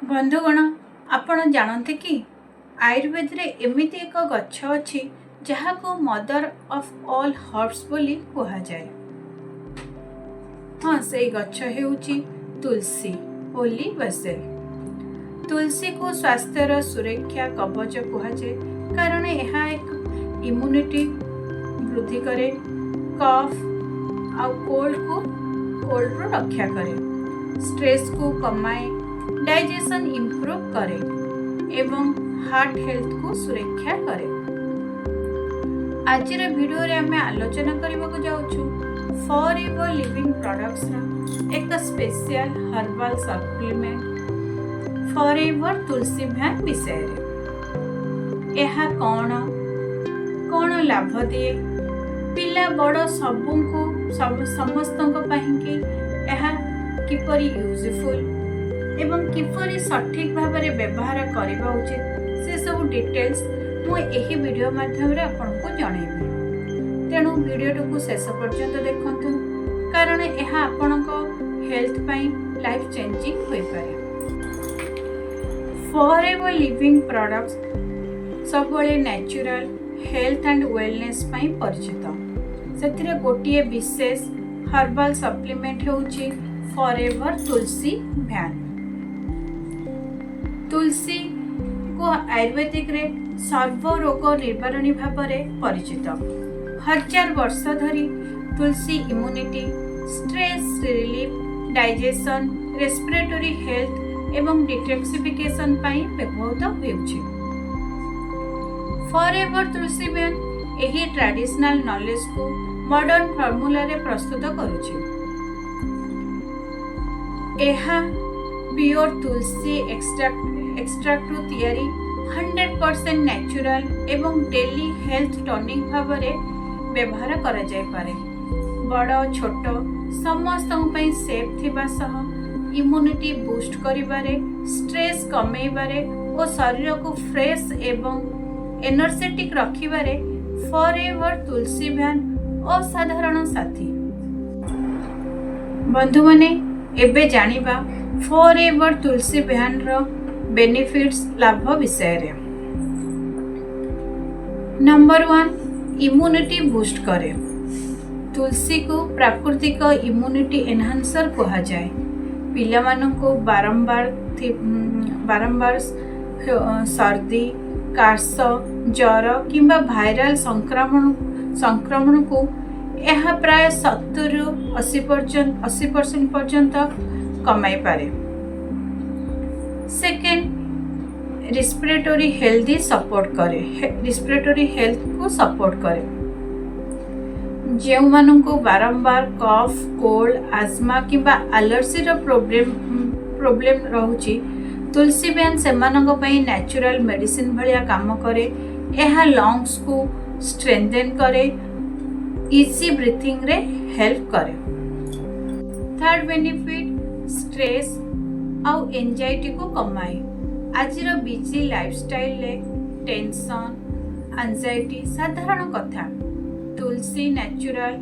बंधुगण आपण जानते कि आयुर्वेद रे एमिति एक गछ अछि जहाको मदर ऑफ ऑल हर्ब्स बोली कहा जाए। हाँ, से गछ हेउची तुलसी होली वसेल। तुलसी को स्वास्थ्यर सुरक्षा कवच कहा जाए कारण यह एक इम्यूनिटी वृद्धि करे, कफ आ कोल्ड रू रक्षा करे, स्ट्रेस को कमाए, डाइजेशन इंप्रूव करे एवं हार्ट हेल्थ को सुरक्षा करे। आज वीडियो रे हमें आलोचना करने को जाऊँ फॉरएवर लिविंग प्रोडक्ट्स एक special herbal supplement forever Tulsi van विषय रे। यह कौन लाभ दिए पिला बड़ सबको समस्त किपरि यूजफुल एवं किपरि सठिक भाव में व्यवहार करने उचित से सब डिटेल्स मुझे वीडियो माध्यम आपको जनइबी। तेणु वीडियो को शेष पर्यंत देखंतु कारण यह आपण हेल्थ पाई लाइफ चेंजिंग हो पारे। फॉरएवर लिविंग प्रोडक्ट्स सब नेचुरल हेल्थ एंड वेलनेस पाई परिचित। से गोटे विशेष हर्बल सप्लीमेंट होउची फॉरएवर तुलसी भ्यान। तुलसी को आयुर्वेदिक रे सर्व रोग निवारणी भाव में परिचित। हजार वर्ष धरी तुलसी immunity, stress relief, digestion, respiratory health एवं डिटॉक्सिफिकेशन पाई व्यवहृत होउछि। फॉरएवर तुलसी भ्यान एही ट्रेडिशनल नॉलेज को मॉडर्न फार्मूला रे प्रस्तुत करूछि। एहा प्योर तुलसी एक्सट्रैक्ट रु तैयारी 100% नेचुरल एवं डेली हेल्थ टॉनिक भाव में व्यवहार करा जाय पारे। बड़ छोट समस्त सेफ थिबा सह इम्यूनिटी बूस्ट करिबारे, स्ट्रेस कमेइबारे और शरीर को फ्रेश एवं एनर्जेटिक रखिबारे फॉरएवर तुलसी भ्यान असाधारण साथी। बंधु माने एबे जानिबा फॉरएवर तुलसी भ्यान रो बेनिफिट्स लाभ विषय रे। नंबर 1 इम्यूनिटी बूस्ट करे। तुलसी को प्राकृतिक इम्यूनिटी एनहांसर कहा जाए। पिला माननको बारंबार सर्दी, काश, ज्वर किंबा वायरल संक्रमण को यह प्राय 70 रु 80% पर्यंत कमाई पारे। सेकेंड रेस्पिरेटरी हेल्थ को सपोर्ट करे। जो माननको बारंबार कफ, कोल्ड, आस्मा किंबा एलर्जी रो प्रॉब्लम रहउची तुलसी भ्यान सेमानंक पई नेचुरल मेडिसिन भलिया काम करे। यह लंग्स को स्ट्रेंथेन करे, इजी ब्रीथिंग रे हेल्प करे। थर्ड बेनिफिट स्ट्रेस आउ एंजाइटी को कमाए। आज बिजी लाइफस्टाइल ले टेंशन, एंजाइटी साधारण कथा। तुलसी नेचुरल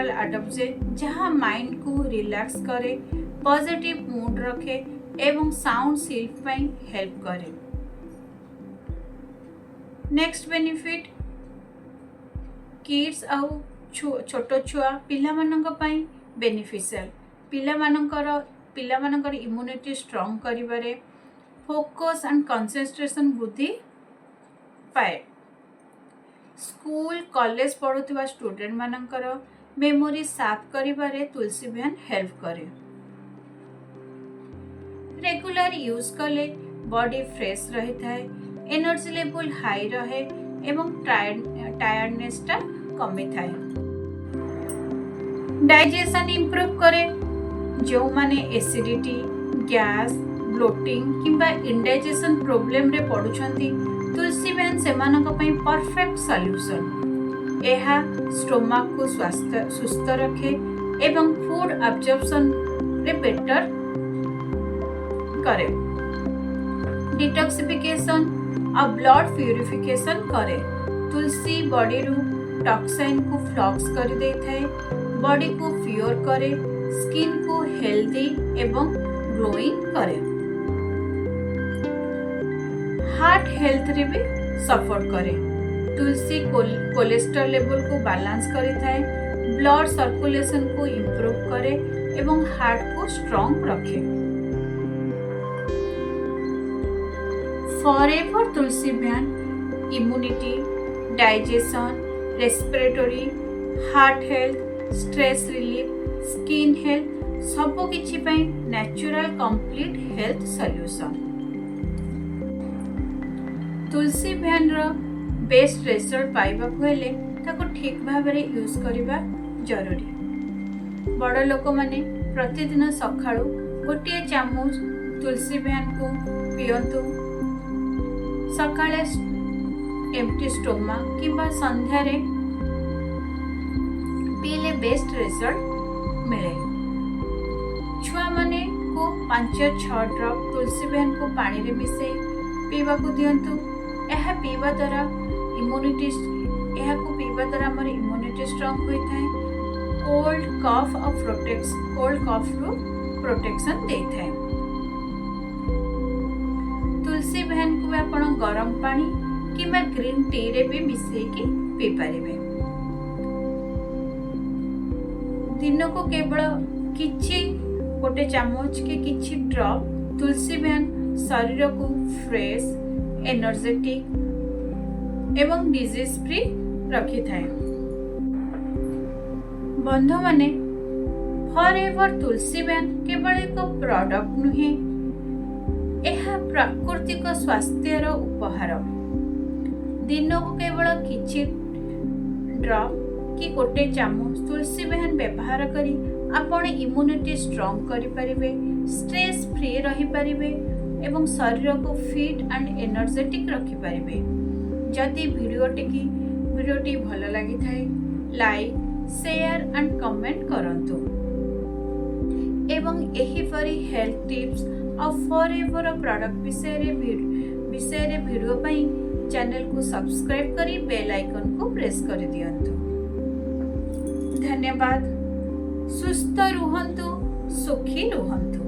अडॉप्शन जहाँ माइंड को रिलैक्स करे, पॉजिटिव मूड रखे एवं साउंड स्लीप में हेल्प करे। नेक्स्ट बेनिफिट किड्स आउ छोट छुआ पिला मानक पई बेनिफिशियल। पिला मानकर इम्यूनिटी स्ट्रॉन्ग करिबारे, फोकस एंड कंसंट्रेशन वृद्धि पाए। स्कूल कॉलेज पढ़ुवा स्टूडेंट मानकर मेमोरी साफ करिबारे तुलसी भ्यान हेल्प करे। रेगुलर यूज कले बॉडी फ्रेश रही थाए, एनर्जी लेवल हाई रहे एवं टायर्डनेस टा कमी थाए। डाइजेशन इंप्रूव करे। जो माने एसिडिटी, गैस, ब्लोटिंग किंबा इंडाइजेशन प्रॉब्लम रे पड़ुछंती तुलसी भ्यान सेमानक पई परफेक्ट सॉल्यूशन। एहा स्टोमक को सुस्थ रखे एवं फूड एब्जॉर्प्शन रे बेटर करे। डिटॉक्सिफिकेशन और ब्लड प्यूरिफिकेशन करे। तुलसी बॉडी रू टॉक्सिन को फ्लक्स कर दे थाए, बॉडी को प्योर करे, स्किन को हेल्दी एवं ग्लोइंग करे। हार्ट हेल्थ रे भी सपोर्ट करे। तुलसी कोलेस्ट्रॉल लेवल को बैलेंस करी थाए, ब्लड सर्कुलेशन को इम्प्रूव करे एवं हार्ट को स्ट्रॉन्ग रखे। फॉरएवर तुलसी बयान immunity, digestion, respiratory, heart health, stress relief, skin health सब किछि पई नेचुरल कंप्लीट हेल्थ सॉल्यूशन। तुलसी बयान रो बेस्ट रिजल्ट पाइबा हेले ताको ठीक भाबरे यूज करिबा जरूरी। बड़ लोक माने प्रतिदिन सकाळू गोटे चामच तुलसी बयान को पियंतु। सकाळे एम्प्टी स्टोमक किंबा संध्यारे पीले बेस्ट रिजल्ट मिले। छुआ माने को 5-6 ड्रॉप तुलसी बयान को पानी रे मिसई पीवा को दियंतु। एहा पीवा द्वारा इम्यूनिटी हमर इम्यूनिटी स्ट्रॉन्ग होई थाए। कोल्ड कफ रो प्रोटेक्शन दे थाए। तुलसी बयान को आपण गरम पानी किंबा ग्रीन टी रे भी मिसई की पी पारिबे। दिन को केवल किछि गोटे चामच के किछि ड्रॉप तुलसी बयान शरीर को फ्रेश, एनर्जेटिक एवं डिजीज फ्री रखी थाए। बंधु माने फॉरएवर तुलसी बयान केवल एक प्रोडक्ट नुहे, यह प्राकृतिक स्वास्थ्यर उपहार। दिन को केवल किछि ड्रॉप कि गोटे चामच तुलसी बयान व्यवहार करी आपण इम्यूनिटी स्ट्रॉन्ग करि परिबे, स्ट्रेस फ्री रही परिबे एवं शरीर को फिट एंड एनर्जेटिक रखी परिबे। जदि वीडियोटी भल लगी थाए लाइक, शेयर एंड कमेंट करंतु एवं एही परी हेल्थ टिप्स और फॉरएवर प्रोडक्ट विषय वीडियो पई चैनल को सब्सक्राइब करी बेल आइकन को प्रेस कर दियंतु। धन्यवाद। सुस्थ रुहंतु, सुखी रुहंतु।